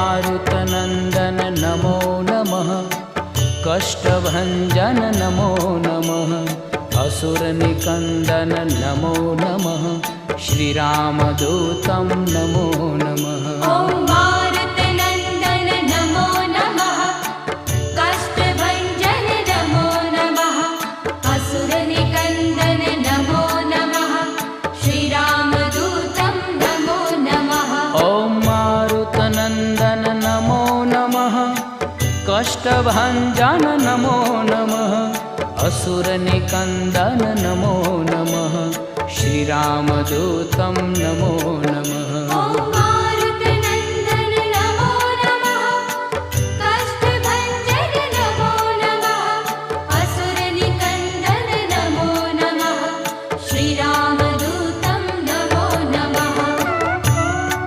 मारुतनन्दन नमो नमः। कष्टभञ्जन नमो नमः। असुरनिकन्दन नमो नमः। श्रीरामदूतं नमो नमः। ॐ मारुतनन्दन नमो नमः। कष्टभञ्जन नमो नमः। असुरनिकन्दन नमो नमः। श्रीरामदूतं नमो नमः। ॐ मारुतनन्दन नमो नमः। कष्टभञ्जन नमो नमः। असुरनिकन्दन नमो नमः। श्रीरामदूतं नमो नमः।